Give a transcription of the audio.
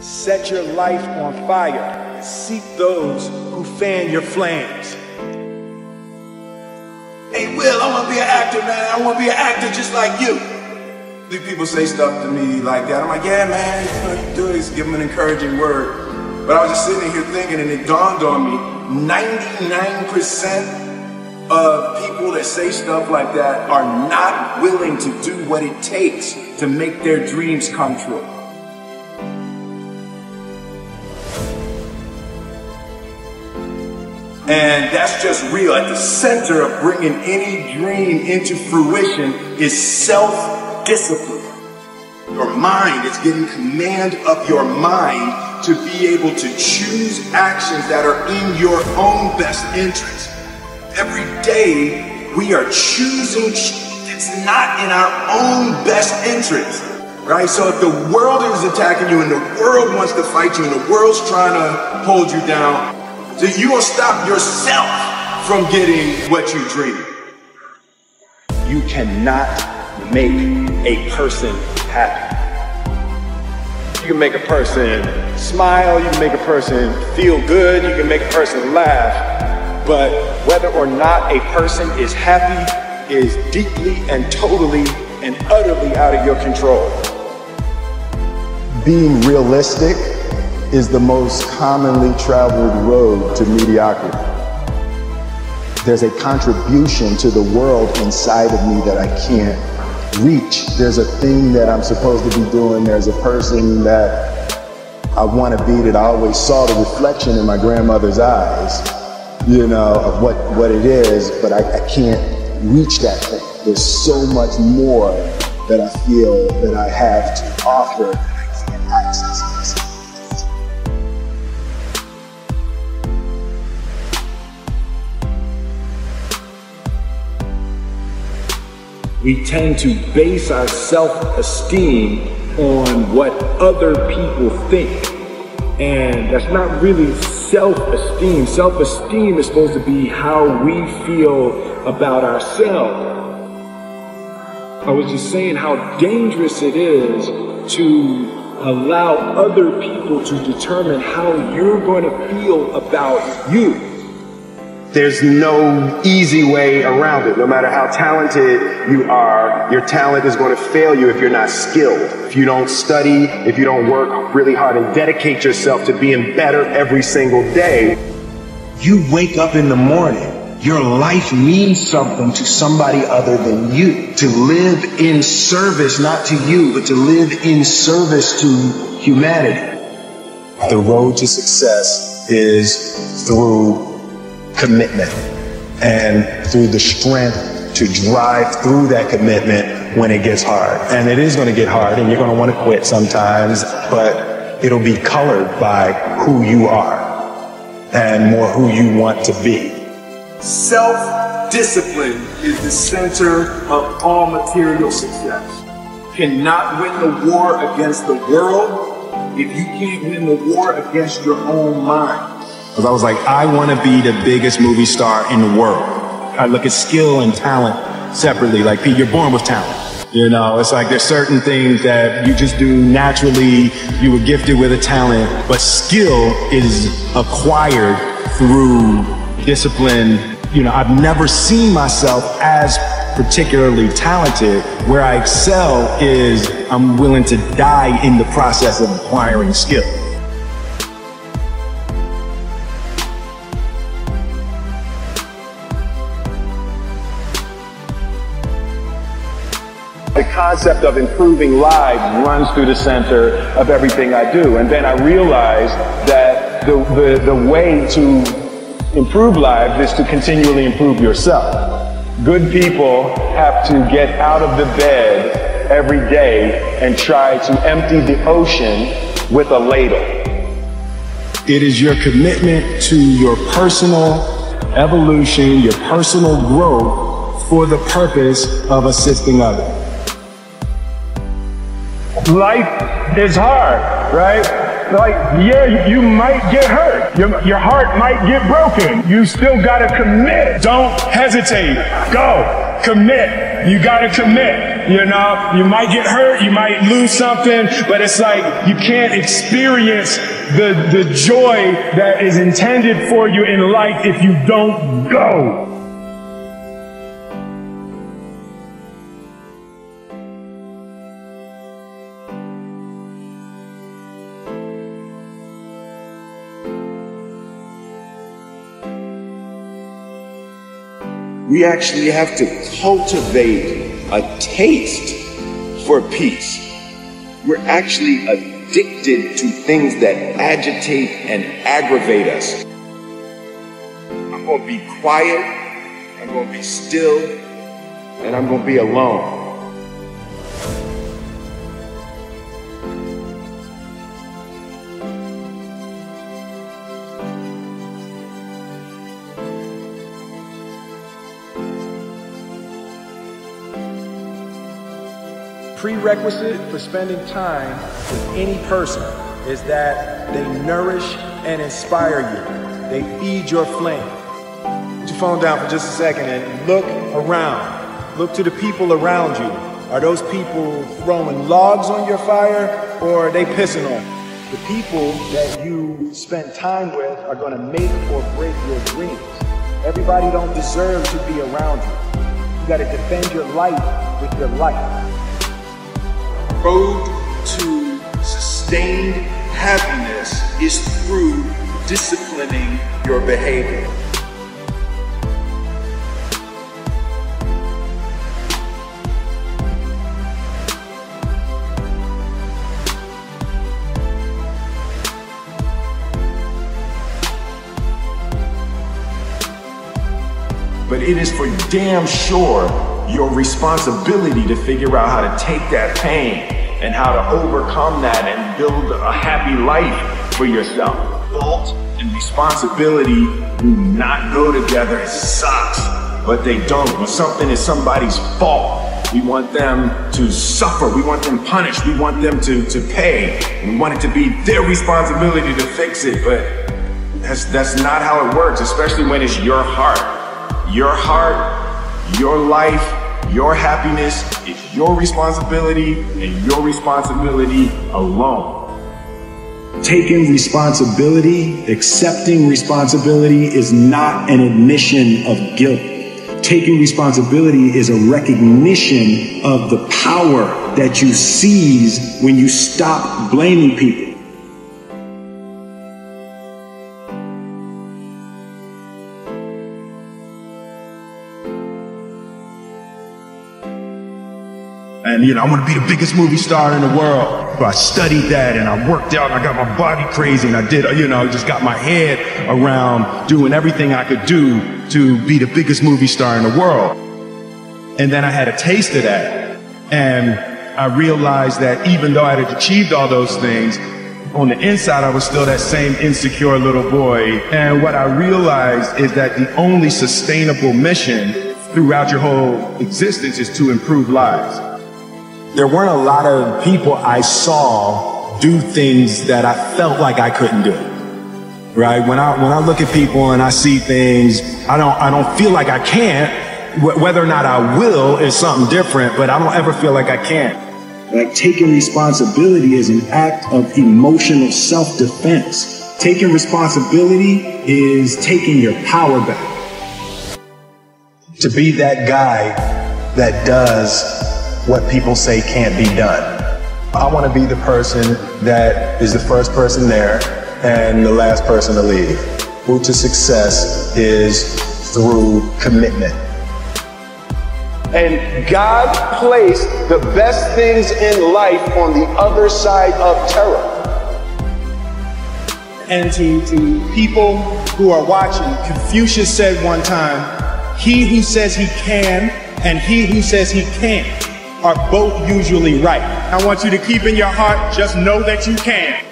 Set your life on fire. Seek those who fan your flames. Hey Will, I want to be an actor, man. I want to be an actor just like you. These people say stuff to me like that. I'm like, yeah, man, you know, you do this, give them an encouraging word. But I was just sitting here thinking, and it dawned on me, 99% of people that say stuff like that are not willing to do what it takes to make their dreams come true. And that's just real. At the center of bringing any dream into fruition is self-discipline. Your mind is getting command of your mind to be able to choose actions that are in your own best interest. Every day we are choosing that's not in our own best interest, right? So if the world is attacking you and the world wants to fight you and the world's trying to hold you down, so you don't stop yourself from getting what you dream. You cannot make a person happy. You can make a person smile, you can make a person feel good, you can make a person laugh, but whether or not a person is happy is deeply and totally and utterly out of your control. Being realistic is the most commonly traveled road to mediocrity. There's a contribution to the world inside of me that I can't reach. There's a thing that I'm supposed to be doing. There's a person that I want to be that I always saw the reflection in my grandmother's eyes, you know, of what it is, but I can't reach that thing. There's so much more that I feel that I have to offer that I can't access myself. We tend to base our self-esteem on what other people think. And that's not really self-esteem. Self-esteem is supposed to be how we feel about ourselves. I was just saying how dangerous it is to allow other people to determine how you're going to feel about you. There's no easy way around it. No matter how talented you are, your talent is going to fail you if you're not skilled. If you don't study, if you don't work really hard and dedicate yourself to being better every single day. You wake up in the morning, your life means something to somebody other than you. To live in service, not to you, but to live in service to humanity. The road to success is through commitment and through the strength to drive through that commitment when it gets hard. And it is going to get hard and you're going to want to quit sometimes, but it'll be colored by who you are and more who you want to be. Self-discipline is the center of all material success. You cannot win the war against the world if you can't win the war against your own mind. Because I was like, I want to be the biggest movie star in the world. I look at skill and talent separately. Like, Pete, you're born with talent. You know, it's like there's certain things that you just do naturally. You were gifted with a talent, but skill is acquired through discipline. You know, I've never seen myself as particularly talented. Where I excel is I'm willing to die in the process of acquiring skill. The concept of improving lives runs through the center of everything I do. And then I realized that the way to improve lives is to continually improve yourself. Good people have to get out of the bed every day and try to empty the ocean with a ladle. It is your commitment to your personal evolution, your personal growth for the purpose of assisting others. Life is hard, right? Like, yeah, you might get hurt. Your heart might get broken. You still gotta commit. Don't hesitate. Go. Commit. You gotta commit. You know, you might get hurt, you might lose something, but it's like you can't experience the joy that is intended for you in life if you don't go. We actually have to cultivate a taste for peace. We're actually addicted to things that agitate and aggravate us. I'm going to be quiet, I'm going to be still, and I'm going to be alone. Prerequisite for spending time with any person is that they nourish and inspire you. They feed your flame. Put your phone down for just a second and look around. Look to the people around you. Are those people throwing logs on your fire, or are they pissing on you? The people that you spend time with are going to make or break your dreams. Everybody don't deserve to be around you. You got to defend your life with your life. Road to sustained happiness is through disciplining your behavior. But it is for damn sure your responsibility to figure out how to take that pain and how to overcome that and build a happy life for yourself. Guilt and responsibility do not go together. It sucks, but they don't. When something is somebody's fault, we want them to suffer. We want them punished. We want them to pay. We want it to be their responsibility to fix it, but that's not how it works, especially when it's your heart. Your heart, your life, your happiness is your responsibility and your responsibility alone. Taking responsibility, accepting responsibility is not an admission of guilt. Taking responsibility is a recognition of the power that you seize when you stop blaming people. And, you know, I want to be the biggest movie star in the world. So I studied that and I worked out and I got my body crazy and I did, you know, just got my head around doing everything I could do to be the biggest movie star in the world. And then I had a taste of that. And I realized that even though I had achieved all those things, on the inside, I was still that same insecure little boy. And what I realized is that the only sustainable mission throughout your whole existence is to improve lives. There weren't a lot of people I saw do things that I felt like I couldn't do. Right? When I look at people and I see things, I don't feel like I can't. Whether or not I will is something different, but I don't ever feel like I can't. Like, taking responsibility is an act of emotional self-defense. Taking responsibility is taking your power back. To be that guy that does what people say can't be done. I want to be the person that is the first person there and the last person to leave. Route to success is through commitment. And God placed the best things in life on the other side of terror. And to people who are watching, Confucius said one time, he who says he can and he who says he can't are both usually right. I want you to keep in your heart, just know that you can.